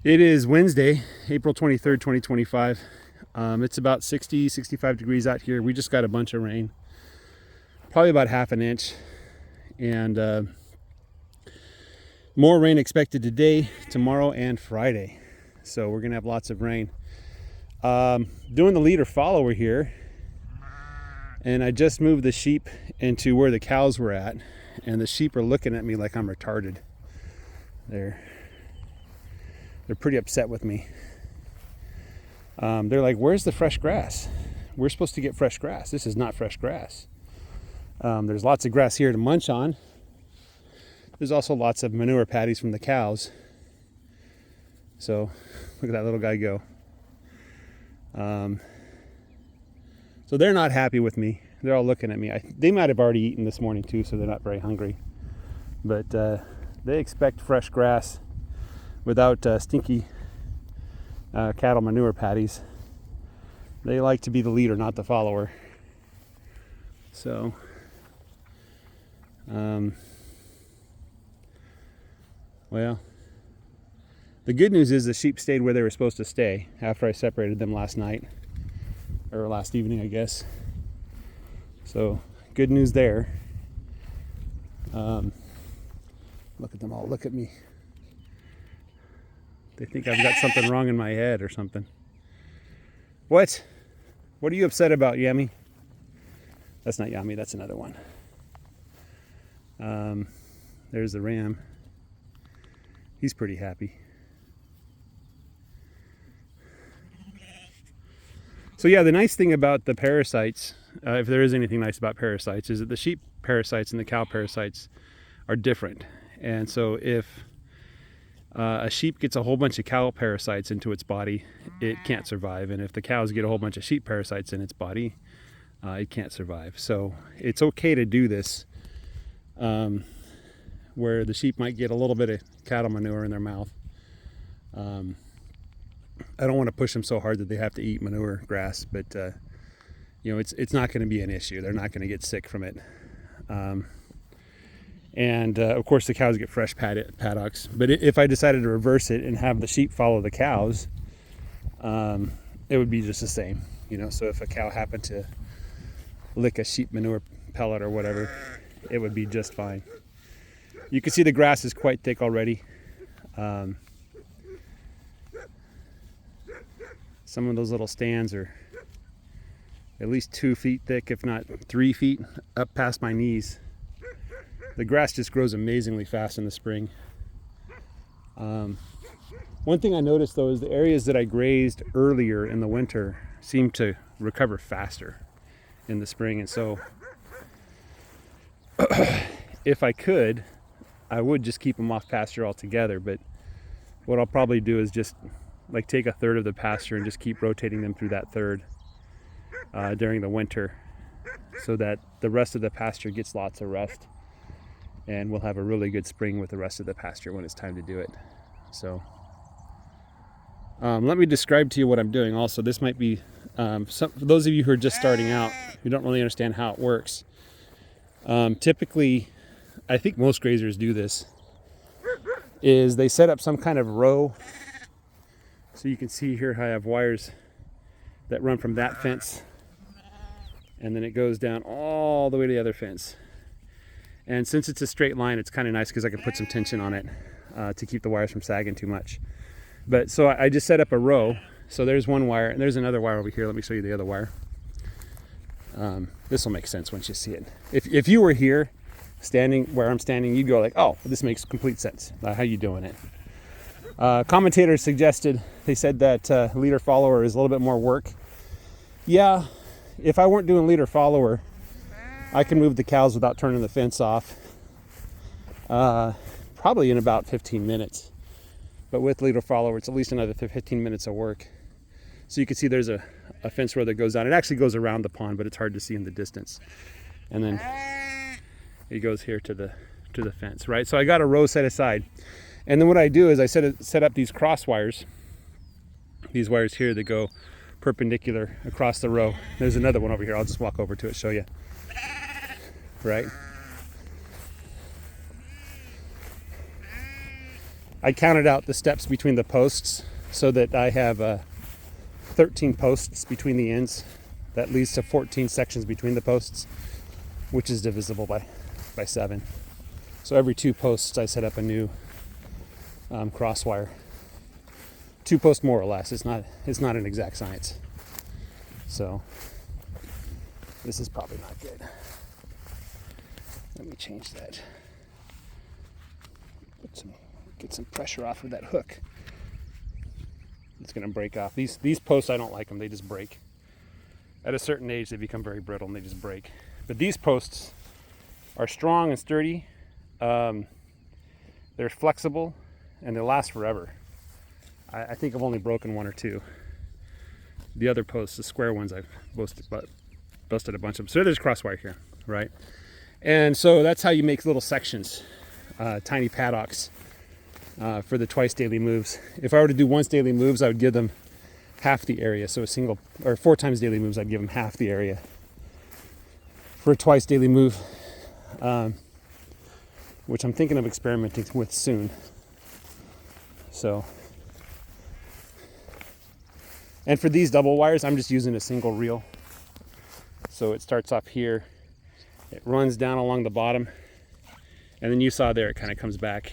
It is Wednesday, April 23rd, 2025. It's about 65 degrees out here. We just got a bunch of rain, probably about half an inch, and more rain expected today, tomorrow, and Friday. So we're gonna have lots of rain. Doing the leader follower here, and I just moved the sheep into where the cows were at, and the sheep are looking at me like I'm retarded. They're pretty upset with me. They're like, where's the fresh grass? We're supposed to get fresh grass. This is not fresh grass. There's lots of grass here to munch on. There's also lots of manure patties from the cows. So look at that little guy go. So they're not happy with me. They're all looking at me. They might have already eaten this morning too, so they're not very hungry. But they expect fresh grass without stinky cattle manure patties. They like to be the leader, not the follower. So well, the good news is the sheep stayed where they were supposed to stay after I separated them last night, or last evening, I guess. So good news there. Look at them all, look at me. They think I've got something wrong in my head or something. What? What are you upset about, Yummy? That's not Yummy, that's another one. There's the ram. He's pretty happy. So yeah, the nice thing about the parasites, if there is anything nice about parasites, is that the sheep parasites and the cow parasites are different. And so if a sheep gets a whole bunch of cow parasites into its body, it can't survive. And if the cows get a whole bunch of sheep parasites in its body, it can't survive. So it's okay to do this, where the sheep might get a little bit of cattle manure in their mouth. I don't want to push them so hard that they have to eat manure grass, but it's not going to be an issue. They're not going to get sick from it. And of course the cows get fresh paddocks. But if I decided to reverse it and have the sheep follow the cows, it would be just the same. So if a cow happened to lick a sheep manure pellet or whatever, it would be just fine. You can see the grass is quite thick already. Some of those little stands are at least 2 feet thick, if not 3 feet, up past my knees. The grass just grows amazingly fast in the spring. One thing I noticed though is the areas that I grazed earlier in the winter seem to recover faster in the spring. And so if I could, I would just keep them off pasture altogether. But what I'll probably do is just like take a third of the pasture and just keep rotating them through that third during the winter, so that the rest of the pasture gets lots of rest. And we'll have a really good spring with the rest of the pasture when it's time to do it. So let me describe to you what I'm doing also. This might be, for those of you who are just starting out, who don't really understand how it works. Typically, I think most grazers do this, is they set up some kind of row. So you can see here how I have wires that run from that fence, and then it goes down all the way to the other fence. And since it's a straight line, it's kind of nice because I can put some tension on it to keep the wires from sagging too much. But so I just set up a row. So there's one wire, and there's another wire over here. Let me show you the other wire. This will make sense once you see it. If you were here, standing where I'm standing, you'd go like, oh, this makes complete sense. How you doing it? Commentators suggested, they said that leader follower is a little bit more work. Yeah, if I weren't doing leader follower, I can move the cows without turning the fence off, probably in about 15 minutes. But with leader follower, it's at least another 15 minutes of work. So you can see there's a fence row that goes down. It actually goes around the pond, but it's hard to see in the distance. And then it goes here to the fence, right? So I got a row set aside. And then what I do is I set up these cross wires, these wires here that go perpendicular across the row. There's another one over here. I'll just walk over to it, show you. Right? I counted out the steps between the posts so that I have 13 posts between the ends. That leads to 14 sections between the posts, which is divisible by 7. So every 2 posts I set up a new crosswire. 2 posts more or less. It's not an exact science. So this is probably not good. Let me change that. Get some pressure off of that hook. It's going to break off. These posts, I don't like them. They just break. At a certain age, they become very brittle and they just break. But these posts are strong and sturdy. They're flexible and they last forever. I think I've only broken 1 or 2. The other posts, the square ones, I've busted a bunch of them. So there's crosswire here, right? And so that's how you make little sections, tiny paddocks for the twice daily moves. If I were to do once daily moves, I would give them half the area. So a single, or 4 times daily moves, I'd give them half the area. For a twice daily move, which I'm thinking of experimenting with soon. So, and for these double wires, I'm just using a single reel. So it starts off here, it runs down along the bottom, and then you saw there it kind of comes back,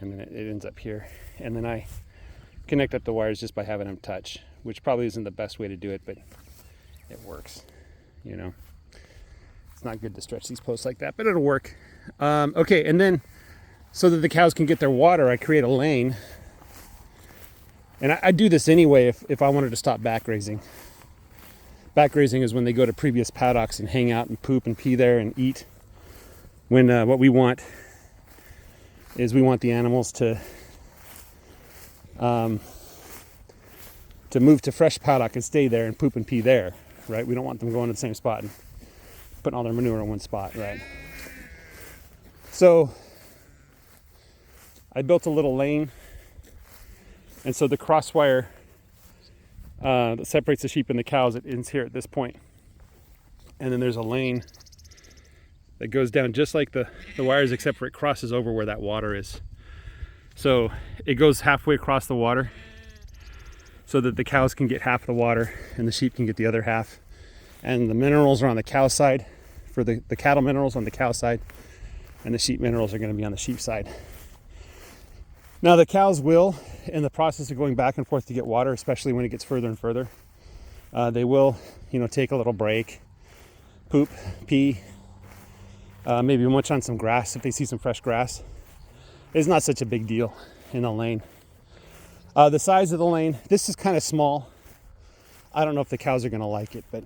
and then it ends up here. And then I connect up the wires just by having them touch, which probably isn't the best way to do it, but it works, you know. It's not good to stretch these posts like that, but it'll work. Okay, and then so that the cows can get their water, I create a lane. And I do this anyway if I wanted to stop back grazing. Back grazing is when they go to previous paddocks and hang out and poop and pee there and eat. When what we want is we want the animals to move to fresh paddock and stay there and poop and pee there, right? We don't want them going to the same spot and putting all their manure in one spot, right? So I built a little lane, and so the crosswire that separates the sheep and the cows, it ends here at this point. And then there's a lane that goes down just like the wires, except for it crosses over where that water is. So it goes halfway across the water so that the cows can get half the water and the sheep can get the other half. And the minerals are on the cow side, for the cattle minerals on the cow side, and the sheep minerals are going to be on the sheep side. Now the cows will, in the process of going back and forth to get water, especially when it gets further and further, they will, take a little break, poop, pee, maybe munch on some grass if they see some fresh grass. It's not such a big deal in the lane. The size of the lane, this is kind of small. I don't know if the cows are going to like it, but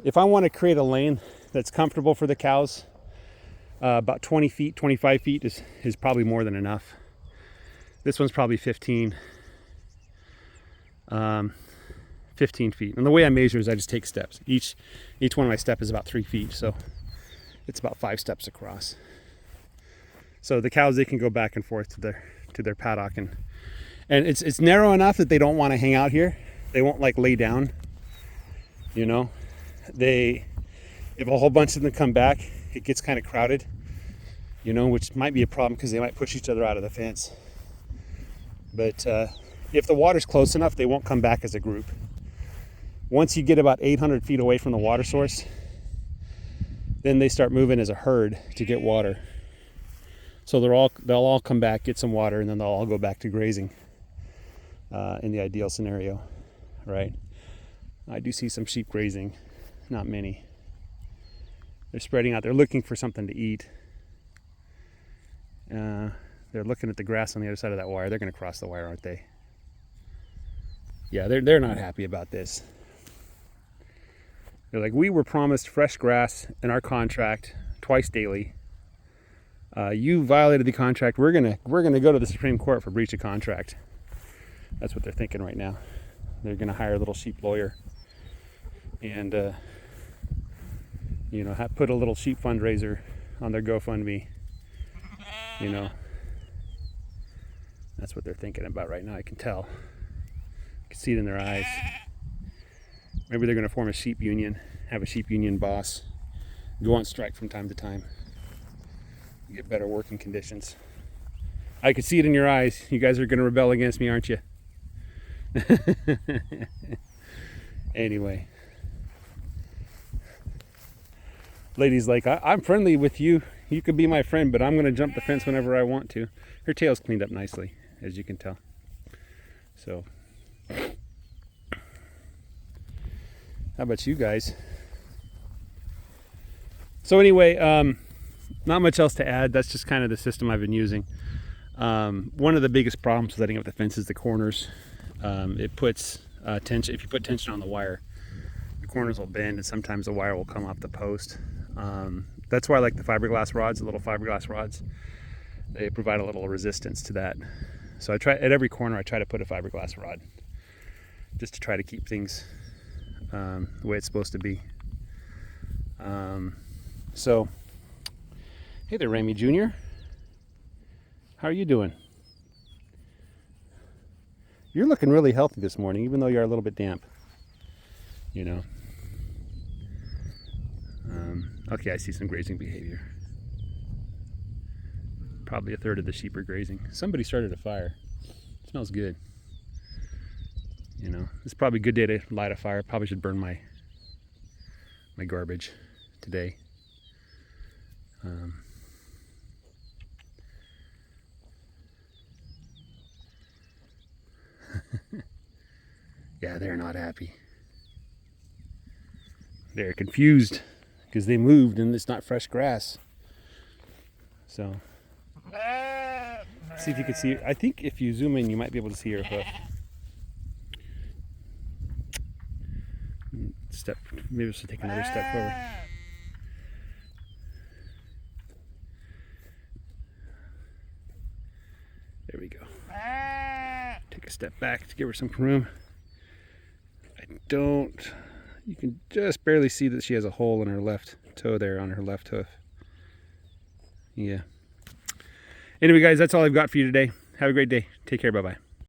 if I want to create a lane that's comfortable for the cows, about 20 feet, 25 feet is probably more than enough. This one's probably 15 feet. And the way I measure is I just take steps. Each one of my steps is about 3 feet, so it's about 5 steps across. So the cows, they can go back and forth to their paddock, and it's narrow enough that they don't want to hang out here. They won't lay down. If a whole bunch of them come back, it gets kind of crowded, which might be a problem because they might push each other out of the fence. But if the water's close enough, they won't come back as a group. Once you get about 800 feet away from the water source, then they start moving as a herd to get water. So they'll all come back, get some water, and then they'll all go back to grazing in the ideal scenario, right? I do see some sheep grazing, not many. They're spreading out. They're looking for something to eat. They're looking at the grass on the other side of that wire. They're going to cross the wire, aren't they? Yeah, they're not happy about this. They're like, we were promised fresh grass in our contract twice daily. You violated the contract. We're gonna go to the Supreme Court for breach of contract. That's what they're thinking right now. They're gonna hire a little sheep lawyer and put a little sheep fundraiser on their GoFundMe. That's what they're thinking about right now. I can tell. I can see it in their eyes. Maybe they're going to form a sheep union, have a sheep union boss, go on strike from time to time, get better working conditions. I could see it in your eyes. You guys are going to rebel against me, aren't you? Anyway. Lady's like, I'm friendly with you. You could be my friend, but I'm going to jump the fence whenever I want to. Her tail's cleaned up nicely, as you can tell. So, how about you guys? So anyway, not much else to add. That's just kind of the system I've been using. One of the biggest problems with setting up the fence is the corners. It puts tension. If you put tension on the wire, the corners will bend, and sometimes the wire will come off the post. That's why I like the fiberglass rods, the little fiberglass rods. They provide a little resistance to that. So I try at every corner. I try to put a fiberglass rod, just to try to keep things the way it's supposed to be. So, hey there, Ramy Jr. How are you doing? You're looking really healthy this morning, even though you're a little bit damp. You know. Okay, I see some grazing behavior. Probably a third of the sheep are grazing. Somebody started a fire. It smells good. You know, it's probably a good day to light a fire. Probably should burn my garbage today. Yeah, they're not happy. They're confused because they moved and it's not fresh grass. So, see if you can see. I think if you zoom in, you might be able to see her hoof. Step. Maybe we should take another step forward. There we go. Take a step back to give her some room. You can just barely see that she has a hole in her left toe there on her left hoof. Yeah. Anyway, guys, that's all I've got for you today. Have a great day. Take care. Bye-bye.